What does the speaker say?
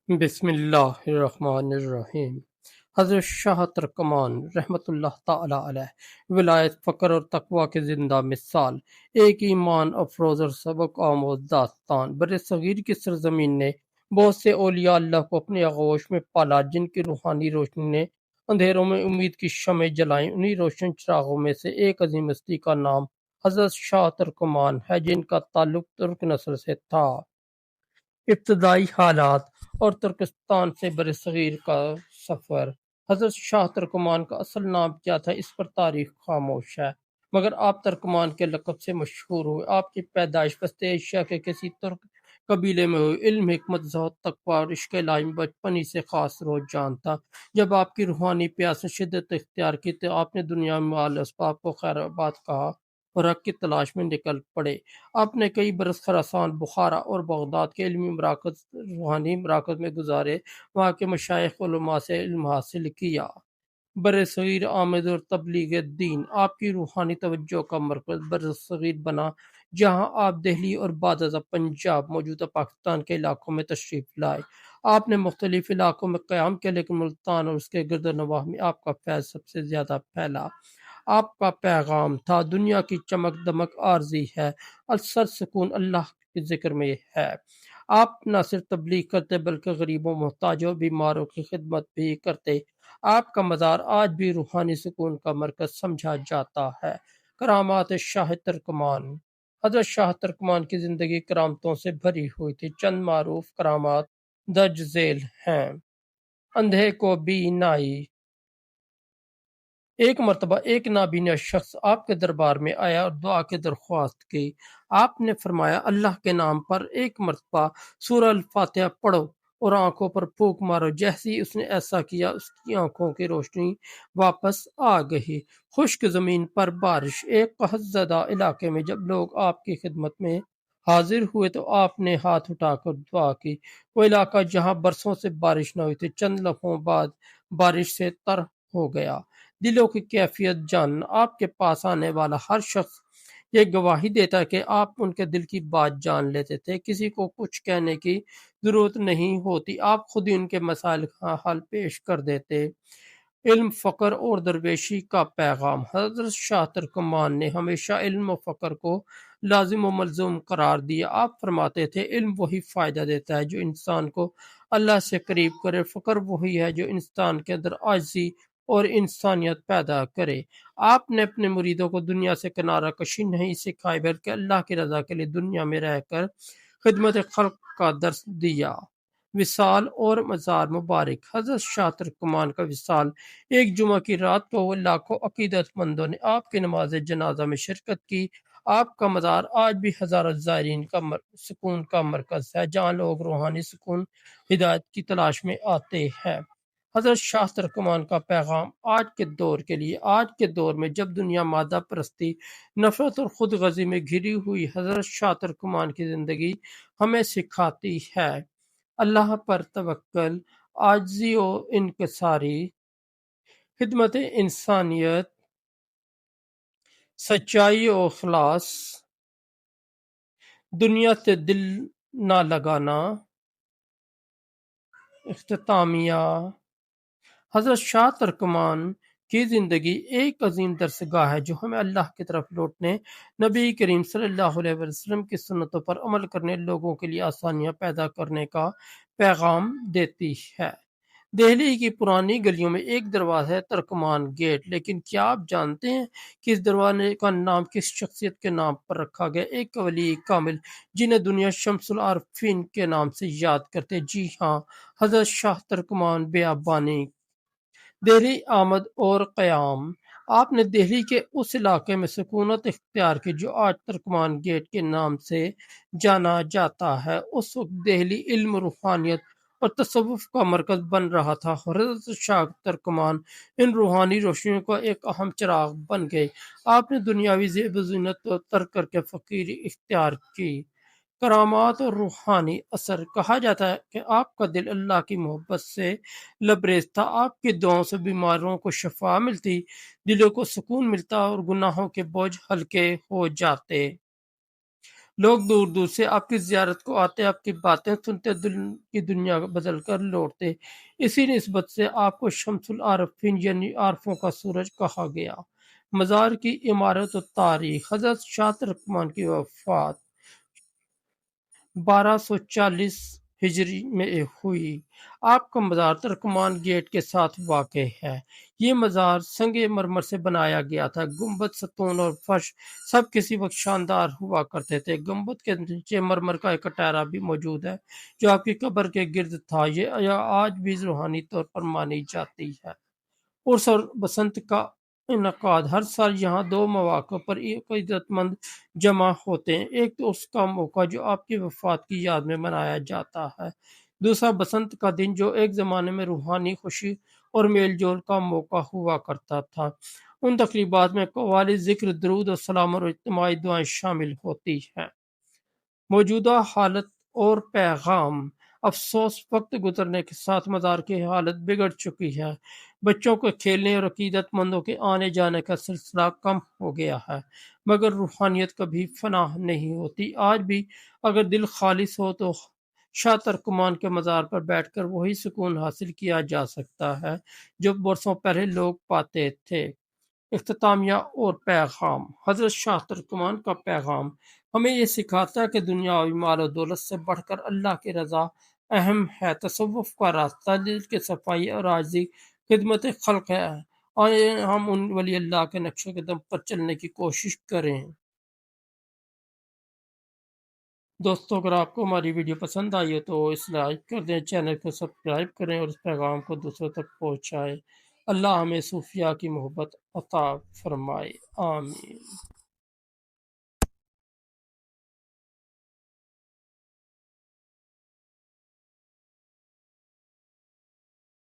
بسم اللہ الرحمن الرحیم۔ حضرت شاہ ترکمان رحمۃ اللہ تعالی علیہ ولایت، فقر اور تقوی کے زندہ مثال، ایک ایمان افروز اور سبق آموز داستان۔ بر صغیر کی سرزمین نے بہت سے اولیاء اللہ کو اپنی آغوش میں پالا، جن کی روحانی روشنی نے اندھیروں میں امید کی شمع جلائیں۔ انہی روشن چراغوں میں سے ایک عظیم ہستی کا نام حضرت شاہ ترکمان ہے، جن کا تعلق ترک نسل سے تھا۔ ابتدائی حالات اور ترکستان سے برصغیر کا سفر۔ حضرت شاہ ترکمان کا اصل نام کیا تھا، اس پر تاریخ خاموش ہے، مگر آپ ترکمان کے لقب سے مشہور ہوئے۔ آپ کی پیدائش وسط ایشیا کے کسی ترک قبیلے میں ہوئی۔ علم، حکمت، زہد، تقوی اور عشق الہی میں بچپن ہی سے خاص رجحان تھا۔ جب آپ کی روحانی پیاس نے شدت اختیار کی تو آپ نے دنیا میں مال اسباب کو خیر آباد کہا اور حق کی تلاش میں نکل پڑے۔ آپ نے کئی برس خراسان، بخارا اور بغداد کے علمی مراکز، روحانی مراکز میں گزارے، وہاں کے مشائخ علماء سے علم حاصل کیا۔ برصغیر آمد اور تبلیغ دین۔ آپ کی روحانی توجہ کا مرکز برصغیر بنا، جہاں آپ دہلی اور بعد ازاں پنجاب، موجودہ پاکستان کے علاقوں میں تشریف لائے۔ آپ نے مختلف علاقوں میں قیام کیا، لیکن ملتان اور اس کے گرد و نواح میں آپ کا فیض سب سے زیادہ پھیلا۔ آپ کا پیغام تھا، دنیا کی چمک دمک عارضی ہے، اثر سکون اللہ کے ذکر میں ہے۔ آپ نہ صرف تبلیغ کرتے بلکہ غریبوں، محتاجوں، بیماروں کی خدمت بھی کرتے۔ آپ کا مزار آج بھی روحانی سکون کا مرکز سمجھا جاتا ہے۔ کرامات شاہ ترکمان۔ حضرت شاہ ترکمان کی زندگی کرامتوں سے بھری ہوئی تھی۔ چند معروف کرامات درج ذیل ہیں۔ اندھے کو بینائی۔ ایک مرتبہ ایک نابینا شخص آپ کے دربار میں آیا اور دعا کی درخواست کی۔ آپ نے فرمایا، اللہ کے نام پر ایک مرتبہ سورہ الفاتحہ پڑھو اور آنکھوں پر پھونک مارو۔ جیسے ہی اس نے ایسا کیا، اس کی آنکھوں کی روشنی واپس آ گئی۔ خشک زمین پر بارش۔ ایک قحط زدہ علاقے میں جب لوگ آپ کی خدمت میں حاضر ہوئے تو آپ نے ہاتھ اٹھا کر دعا کی۔ وہ علاقہ جہاں برسوں سے بارش نہ ہوئی تھی، چند لمحوں بعد بارش سے تر ہو گیا۔ دلوں کی کیفیت جاننا۔ آپ کے پاس آنے والا ہر شخص یہ گواہی دیتا کہ آپ ان کے دل کی بات جان لیتے تھے۔ کسی کو کچھ کہنے کی ضرورت نہیں ہوتی، آپ خود ہی ان کے مسائل کا حل پیش کر دیتے۔ علم، فقر اور درویشی کا پیغام۔ حضرت شاہ ترکمان نے ہمیشہ علم و فقر کو لازم و ملزوم قرار دیا۔ آپ فرماتے تھے، علم وہی فائدہ دیتا ہے جو انسان کو اللہ سے قریب کرے، فقر وہی ہے جو انسان کے اندر عاجزی اور انسانیت پیدا کرے۔ آپ نے اپنے مریدوں کو دنیا سے کنارہ کشی نہیں سکھائی، بلکہ اللہ کی رضا کے لیے دنیا میں رہ کر خدمت خلق کا درس دیا۔ وصال اور مزار مبارک۔ حضرت شاہ ترکمان کا وصال ایک جمعہ کی رات کو ہوئے۔ لاکھوں عقیدت مندوں نے آپ کی نماز جنازہ میں شرکت کی۔ آپ کا مزار آج بھی ہزاروں زائرین کا سکون کا مرکز ہے، جہاں لوگ روحانی سکون، ہدایت کی تلاش میں آتے ہیں۔ حضرت شاہ ترکمان کا پیغام آج کے دور کے لیے۔ آج کے دور میں جب دنیا مادہ پرستی، نفرت اور خود غرضی میں گھری ہوئی، حضرت شاہ ترکمان کی زندگی ہمیں سکھاتی ہے اللہ پر توکل، عاجزی و انکساری، خدمت انسانیت، سچائی و اخلاص، دنیا سے دل نہ لگانا۔ اختتامیہ۔ حضرت شاہ ترکمان کی زندگی ایک عظیم درسگاہ ہے جو ہمیں اللہ کی طرف لوٹنے، نبی کریم صلی اللہ علیہ وسلم کی سنتوں پر عمل کرنے، لوگوں کے لیے آسانیاں پیدا کرنے کا پیغام دیتی ہے۔ دہلی کی پرانی گلیوں میں ایک دروازہ ہے، ترکمان گیٹ، لیکن کیا آپ جانتے ہیں کہ اس دروازے کا نام کس شخصیت کے نام پر رکھا گیا؟ ایک ولی کامل جنہیں دنیا شمس العارفین کے نام سے یاد کرتے۔ جی ہاں، حضرت شاہ ترکمان بیابانی۔ دہلی آمد اور قیام۔ آپ نے دہلی کے اس علاقے میں سکونت اختیار کی جو آج ترکمان گیٹ کے نام سے جانا جاتا ہے۔ اس وقت دہلی علم، روحانیت اور تصوف کا مرکز بن رہا تھا۔ حضرت شاہ ترکمان ان روحانی روشنیوں کا ایک اہم چراغ بن گئے۔ آپ نے دنیاوی زیب و زینت کو ترک کر کے فقیری اختیار کی۔ کرامات اور روحانی اثر۔ کہا جاتا ہے کہ آپ کا دل اللہ کی محبت سے لبریز تھا۔ آپ کی دعاؤں سے بیماروں کو شفا ملتی، دلوں کو سکون ملتا اور گناہوں کے بوجھ ہلکے ہو جاتے۔ لوگ دور دور سے آپ کی زیارت کو آتے، آپ کی باتیں سنتے، دل کی دنیا بدل کر لوٹتے۔ اسی نسبت سے آپ کو شمس العارفین یعنی عارفوں کا سورج کہا گیا۔ مزار کی عمارت و تاریخ: حضرت شاہ ترکمان کی وفات 1240 ہجری میں ہوئی۔ آپ کا مزار ترکمان گیٹ کے ساتھ واقع ہے۔ یہ مزار سنگ مرمر سے بنایا گیا تھا۔ گنبد، ستون اور فرش سب کسی وقت شاندار ہوا کرتے تھے۔ گنبد کے نیچے مرمر کا ایک کٹہرا بھی موجود ہے جو آپ کی قبر کے گرد تھا۔ یہ آج بھی روحانی طور پر مانی جاتی ہے۔ عرس اور بسنت کا انعقاد: ہر سال یہاں دو مواقع پر عقیدت مند جمع ہوتے ہیں۔ ایک تو اس کا موقع جو آپ کی وفات کی یاد میں منایا جاتا ہے، دوسرا بسنت کا دن جو ایک زمانے میں روحانی خوشی اور میل جول کا موقع ہوا کرتا تھا۔ ان تقریبات میں قوالی ذکر، درود و سلام اور اجتماعی دعائیں شامل ہوتی ہیں۔ موجودہ حالت اور پیغام: افسوس، وقت گزرنے کے ساتھ مزار کی حالت بگڑ چکی ہے۔ بچوں کے کھیلنے اور عقیدت مندوں کے آنے جانے کا سلسلہ کم ہو گیا ہے، مگر روحانیت کبھی فنا نہیں ہوتی۔ آج بھی اگر دل خالص ہو تو شاہ ترکمان کے مزار پر بیٹھ کر وہی سکون حاصل کیا جا سکتا ہے جو برسوں پہلے لوگ پاتے تھے۔ اختتامیہ اور پیغام: حضرت شاہ ترکمان کا پیغام ہمیں یہ سکھاتا ہے کہ دنیاوی مال و دولت سے بڑھ کر اللہ کی رضا اہم ہے۔ تصوف کا راستہ دل کی صفائی اور عاجزی، خدمت خلق ہے۔ آئے ہم ان ولی اللہ کے نقش قدم پر چلنے کی کوشش کریں۔ دوستو، اگر آپ کو ہماری ویڈیو پسند آئی ہو تو اس لائک کر دیں، چینل کو سبسکرائب کریں اور اس پیغام کو دوسروں تک پہنچائیں۔ اللہ ہمیں صوفیاء کی محبت عطا فرمائے، آمین۔